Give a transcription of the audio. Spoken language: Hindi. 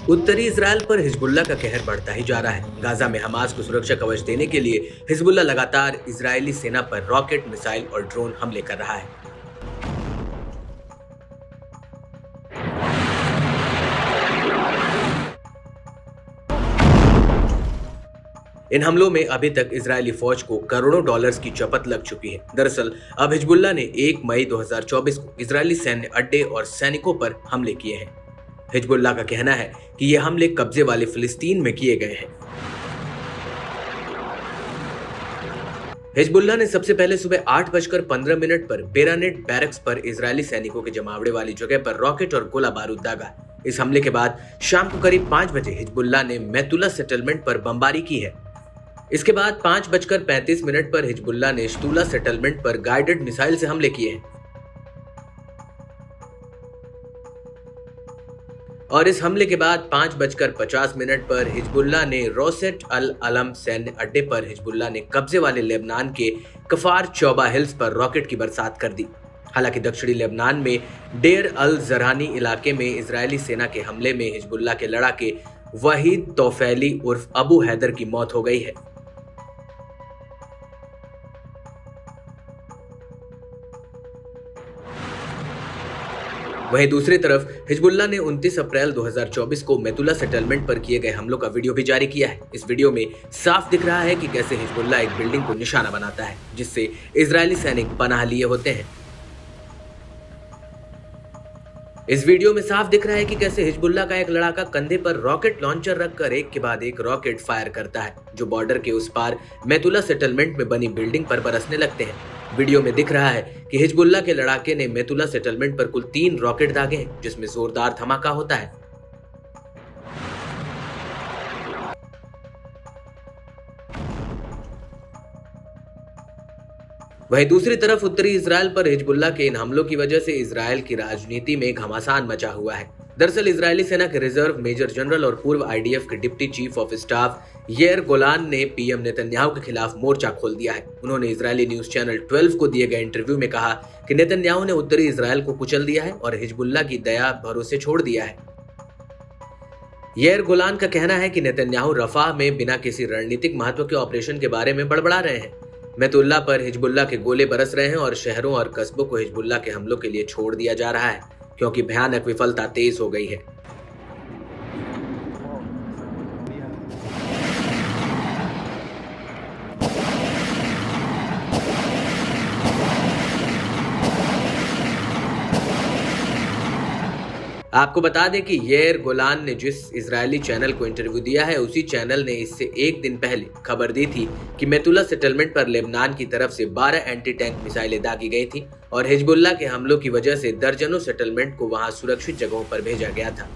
उत्तरी इजराइल पर हिजबुल्ला का कहर बढ़ता ही जा रहा है। गाजा में हमास को सुरक्षा कवच देने के लिए हिजबुल्ला लगातार इजरायली सेना पर रॉकेट, मिसाइल और ड्रोन हमले कर रहा है। इन हमलों में अभी तक इजरायली फौज को करोड़ों डॉलर्स की चपत लग चुकी है। दरअसल अब हिजबुल्ला ने 1 मई 2024 को इजरायली सैन्य अड्डे और सैनिकों पर हमले किए हैं। हिजबुल्ला का कहना है कि ये हमले कब्जे वाले फिलिस्तीन में किए गए हैं। हिजबुल्ला ने सबसे पहले सुबह 8:15 पर बेरानेट बैरक्स पर इजरायली सैनिकों के जमावड़े वाली जगह पर रॉकेट और गोला बारूद दागा। इस हमले के बाद शाम को करीब 5 बजे हिजबुल्ला ने मैतुला सेटलमेंट पर बमबारी की है। इसके बाद 5:35 पर हिजबुल्ला ने शतूला सेटलमेंट पर गाइडेड मिसाइल से हमले किए हैं और इस हमले के बाद 5:50 पर हिजबुल्ला ने रोसेट अल अलम सैन्य अड्डे पर हिजबुल्ला ने कब्जे वाले लेबनान के कफार चौबा हिल्स पर रॉकेट की बरसात कर दी। हालांकि दक्षिणी लेबनान में डेर अल जरहानी इलाके में इजरायली सेना के हमले में हिजबुल्ला के लड़ाके वहीद तौफैली उर्फ अबू हैदर की मौत हो गई है। वहीं दूसरी तरफ हिजबुल्ला ने 29 अप्रैल 2024 को मैतुला सेटलमेंट पर किए गए हमलों का वीडियो भी जारी किया है। इस वीडियो में साफ दिख रहा है कि कैसे हिजबुल्ला एक बिल्डिंग को निशाना बनाता है जिससे इजरायली सैनिक पनाह लिए होते हैं। इस वीडियो में साफ दिख रहा है कि कैसे हिजबुल्ला का एक लड़ाका कंधे पर रॉकेट लॉन्चर रखकर एक के बाद एक रॉकेट फायर करता है जो बॉर्डर के उस पार मैतुला सेटलमेंट में बनी बिल्डिंग पर बरसने लगते हैं। वीडियो में दिख रहा है कि हिजबुल्ला के लड़ाके ने मैतुला सेटलमेंट पर कुल 3 रॉकेट दागे हैं जिसमें जोरदार धमाका होता है। वहीं दूसरी तरफ उत्तरी इजराइल पर हिजबुल्ला के इन हमलों की वजह से इजराइल की राजनीति में घमासान मचा हुआ है। दरअसल इजरायली सेना के रिजर्व मेजर जनरल और पूर्व आईडीएफ के डिप्टी चीफ ऑफ स्टाफ यार गोलान ने पीएम नेतन्याहू के खिलाफ मोर्चा खोल दिया है। उन्होंने इजरायली न्यूज चैनल 12 को दिए गए इंटरव्यू में कहा कि नेतन्याहू ने उत्तरी इजराइल को कुचल दिया है और हिजबुल्ला की दया भरोसे छोड़ दिया है। यार गोलान का कहना है कि नेतन्याहू रफाह में बिना किसी रणनीतिक महत्व के ऑपरेशन के बारे में बड़बड़ा रहे हैं। मैतुल्ला पर हिजबुल्ला के गोले बरस रहे हैं और शहरों और कस्बों को हिजबुल्ला के हमलों के लिए छोड़ दिया जा रहा है क्योंकि भयानक विफलता तेज हो गई है। आपको बता दें कि यार गोलान ने जिस इजरायली चैनल को इंटरव्यू दिया है उसी चैनल ने इससे एक दिन पहले खबर दी थी कि मैतुला सेटलमेंट पर लेबनान की तरफ से 12 एंटी टैंक मिसाइलें दागी गई थी और हिजबुल्ला के हमलों की वजह से दर्जनों सेटलमेंट को वहां सुरक्षित जगहों पर भेजा गया था।